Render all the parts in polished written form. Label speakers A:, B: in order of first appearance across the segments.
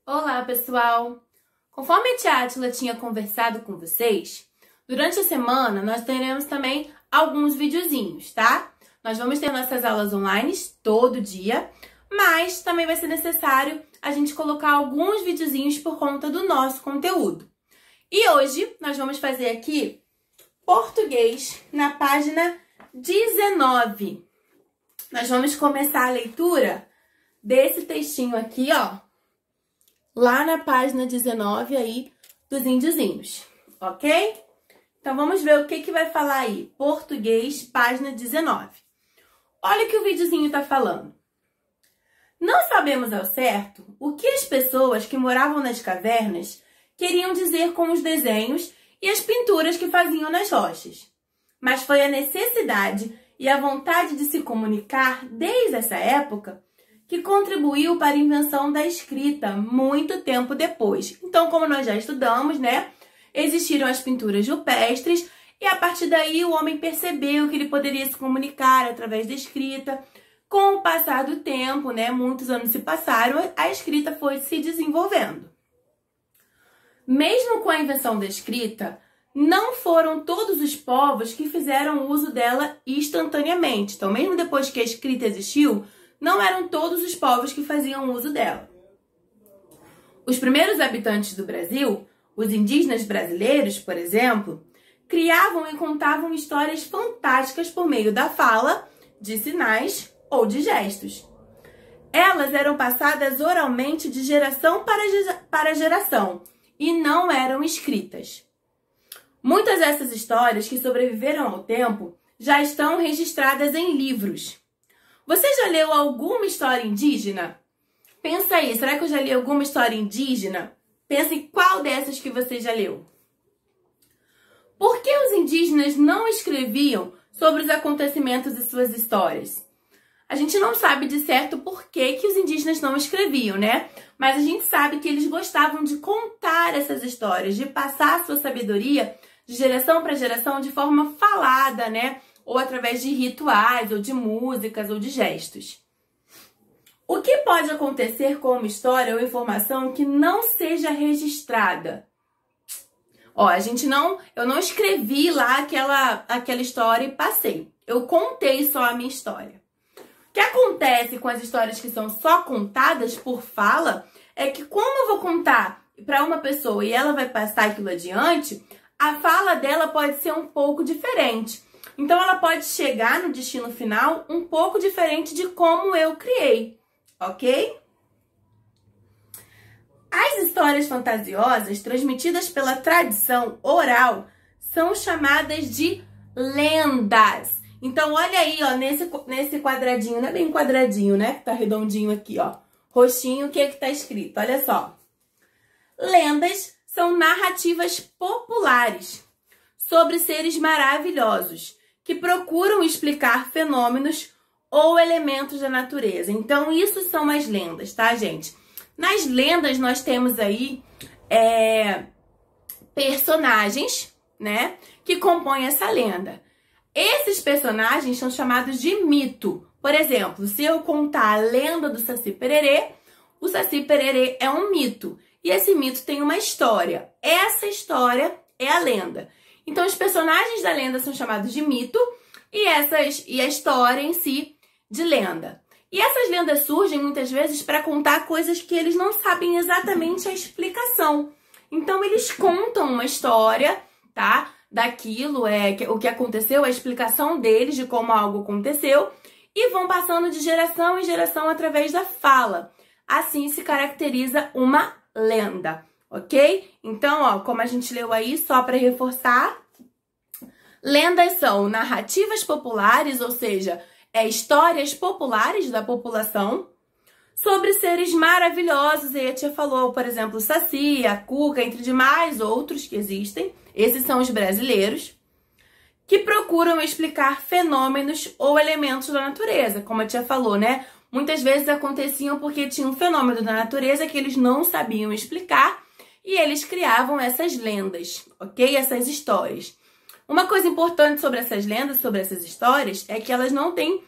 A: Olá, pessoal! Conforme a tia Átila tinha conversado com vocês, durante a semana nós teremos também alguns videozinhos, tá? Nós vamos ter nossas aulas online todo dia, mas também vai ser necessário a gente colocar alguns videozinhos por conta do nosso conteúdo. E hoje nós vamos fazer aqui português na página 19. Nós vamos começar a leitura desse textinho aqui, ó, lá na página 19 aí dos índiozinhos, ok? Então vamos ver o que vai falar aí. Português, página 19. Olha o que o videozinho tá falando. Não sabemos ao certo o que as pessoas que moravam nas cavernas queriam dizer com os desenhos e as pinturas que faziam nas rochas. Mas foi a necessidade e a vontade de se comunicar desde essa época que contribuiu para a invenção da escrita muito tempo depois. Então, como nós já estudamos, né, existiram as pinturas rupestres e a partir daí o homem percebeu que ele poderia se comunicar através da escrita. Com o passar do tempo, né, muitos anos se passaram, a escrita foi se desenvolvendo. Mesmo com a invenção da escrita, não foram todos os povos que fizeram uso dela instantaneamente. Então, mesmo depois que a escrita existiu, não eram todos os povos que faziam uso dela. Os primeiros habitantes do Brasil, os indígenas brasileiros, por exemplo, criavam e contavam histórias fantásticas por meio da fala, de sinais ou de gestos. Elas eram passadas oralmente de geração para geração e não eram escritas. Muitas dessas histórias que sobreviveram ao tempo já estão registradas em livros. Você já leu alguma história indígena? Pensa aí, será que eu já li alguma história indígena? Pensa em qual dessas que você já leu. Por que os indígenas não escreviam sobre os acontecimentos e suas histórias? A gente não sabe de certo por que os indígenas não escreviam, né? Mas a gente sabe que eles gostavam de contar essas histórias, de passar a sua sabedoria de geração para geração de forma falada, né? Ou através de rituais, ou de músicas, ou de gestos. O que pode acontecer com uma história ou informação que não seja registrada? Ó, eu não escrevi lá aquela história e passei. Eu contei só a minha história. O que acontece com as histórias que são só contadas por fala é que, como eu vou contar para uma pessoa e ela vai passar aquilo adiante, a fala dela pode ser um pouco diferente. Então, ela pode chegar no destino final um pouco diferente de como eu criei, ok? As histórias fantasiosas transmitidas pela tradição oral são chamadas de lendas. Então, olha aí, ó, nesse quadradinho, não é bem quadradinho, né? Que tá redondinho aqui, ó. Roxinho, o que é que tá escrito? Olha só. Lendas são narrativas populares sobre seres maravilhosos que procuram explicar fenômenos ou elementos da natureza. Então, isso são as lendas, tá, gente? Nas lendas, nós temos aí personagens, né, que compõem essa lenda. Esses personagens são chamados de mito. Por exemplo, se eu contar a lenda do Saci Pererê, o Saci Pererê é um mito. E esse mito tem uma história. Essa história é a lenda. Então, os personagens da lenda são chamados de mito e a história em si de lenda. E essas lendas surgem muitas vezes para contar coisas que eles não sabem exatamente a explicação. Então, eles contam uma história, tá? Daquilo, o que aconteceu, a explicação deles de como algo aconteceu e vão passando de geração em geração através da fala. Assim se caracteriza uma lenda, ok? Então, ó, como a gente leu aí, só para reforçar, lendas são narrativas populares, ou seja, histórias populares da população sobre seres maravilhosos. E a tia falou, por exemplo, o Saci, a Cuca, entre demais outros que existem. Esses são os brasileiros, que procuram explicar fenômenos ou elementos da natureza. Como a tia falou, né? Muitas vezes aconteciam porque tinha um fenômeno da natureza que eles não sabiam explicar e eles criavam essas lendas, ok? Essas histórias. Uma coisa importante sobre essas lendas, sobre essas histórias, é que elas não têm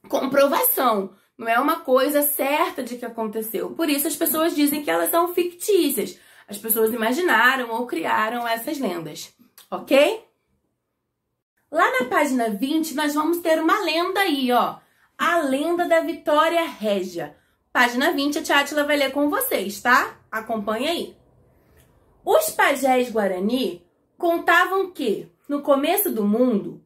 A: comprovação. Não é uma coisa certa de que aconteceu. Por isso as pessoas dizem que elas são fictícias. As pessoas imaginaram ou criaram essas lendas, ok? Lá na página 20, nós vamos ter uma lenda aí, ó. A lenda da Vitória Régia. Página 20, a tia Átila vai ler com vocês, tá? Acompanha aí. Os pajés Guarani contavam que, no começo do mundo,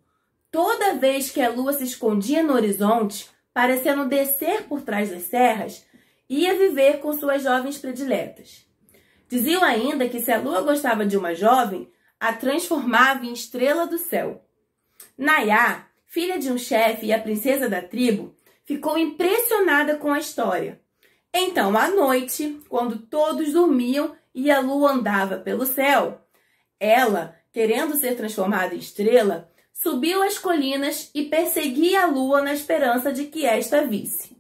A: toda vez que a lua se escondia no horizonte, parecendo descer por trás das serras, ia viver com suas jovens prediletas. Diziam ainda que se a lua gostava de uma jovem, a transformava em estrela do céu. Nayá, filha de um chefe e a princesa da tribo, ficou impressionada com a história. Então, à noite, quando todos dormiam e a lua andava pelo céu, ela, querendo ser transformada em estrela, subiu as colinas e perseguia a lua na esperança de que esta visse.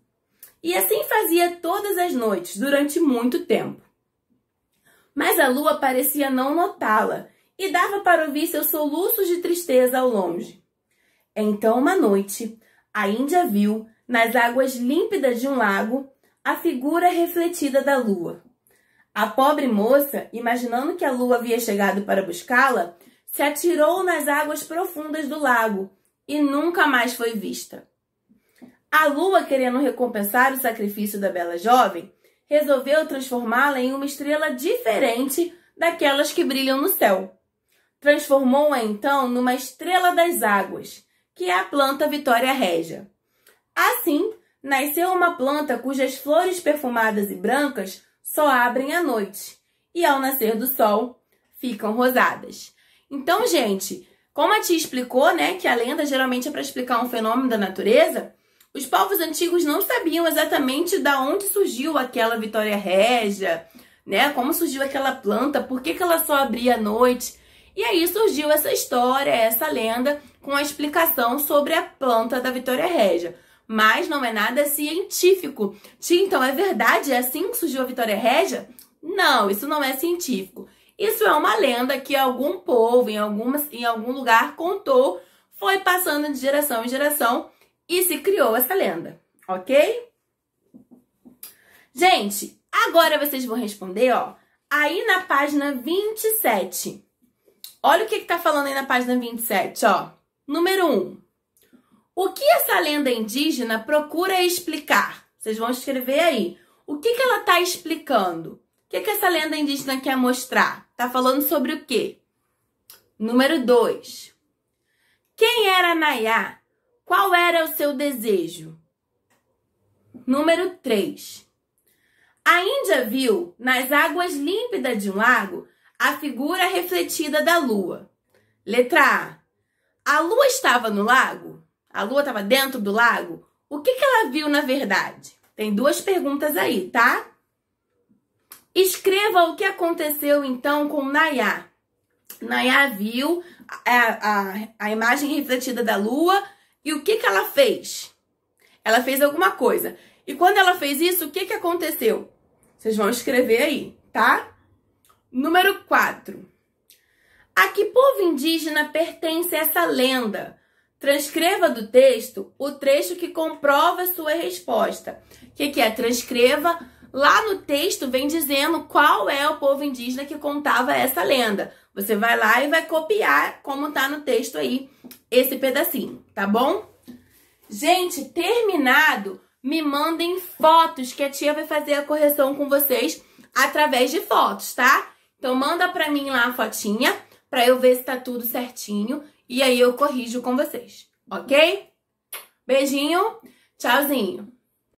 A: E assim fazia todas as noites, durante muito tempo. Mas a lua parecia não notá-la e dava para ouvir seus soluços de tristeza ao longe. Então, uma noite, a Índia viu, nas águas límpidas de um lago, a figura refletida da lua. A pobre moça, imaginando que a lua havia chegado para buscá-la, se atirou nas águas profundas do lago e nunca mais foi vista. A lua, querendo recompensar o sacrifício da bela jovem, resolveu transformá-la em uma estrela diferente daquelas que brilham no céu. Transformou-a então numa estrela das águas, que é a planta Vitória Régia. Assim, nasceu uma planta cujas flores perfumadas e brancas só abrem à noite e, ao nascer do sol, ficam rosadas. Então, gente, como a tia explicou, né, que a lenda geralmente é para explicar um fenômeno da natureza, os povos antigos não sabiam exatamente de onde surgiu aquela Vitória Régia, né, como surgiu aquela planta, por que ela só abria à noite. E aí surgiu essa história, essa lenda, com a explicação sobre a planta da Vitória Régia. Mas não é nada científico. Tia, então é verdade? É assim que surgiu a Vitória Régia? Não, isso não é científico. Isso é uma lenda que algum povo, em algum lugar, contou, foi passando de geração em geração e se criou essa lenda, ok? Gente, agora vocês vão responder, ó, aí na página 27. Olha o que tá falando aí na página 27, ó. Número 1. O que essa lenda indígena procura explicar? Vocês vão escrever aí. O que ela tá explicando? O que essa lenda indígena quer mostrar? Tá falando sobre o quê? Número 2. Quem era Nayá? Qual era o seu desejo? Número 3. A Índia viu, nas águas límpidas de um lago, a figura refletida da lua. Letra A. A lua estava no lago? A lua estava dentro do lago? O que ela viu na verdade? Tem 2 perguntas aí, tá? Escreva o que aconteceu então com Nayá. Nayá viu a imagem refletida da lua e o que ela fez? Ela fez alguma coisa. E quando ela fez isso, o que aconteceu? Vocês vão escrever aí, tá? Número 4. A que povo indígena pertence essa lenda? Transcreva do texto o trecho que comprova sua resposta. O que é? Transcreva. Lá no texto vem dizendo qual é o povo indígena que contava essa lenda. Você vai lá e vai copiar como tá no texto aí, esse pedacinho, tá bom? Gente, terminado, me mandem fotos que a tia vai fazer a correção com vocês através de fotos, tá? Então manda pra mim lá a fotinha, pra eu ver se tá tudo certinho e aí eu corrijo com vocês, ok? Beijinho, tchauzinho!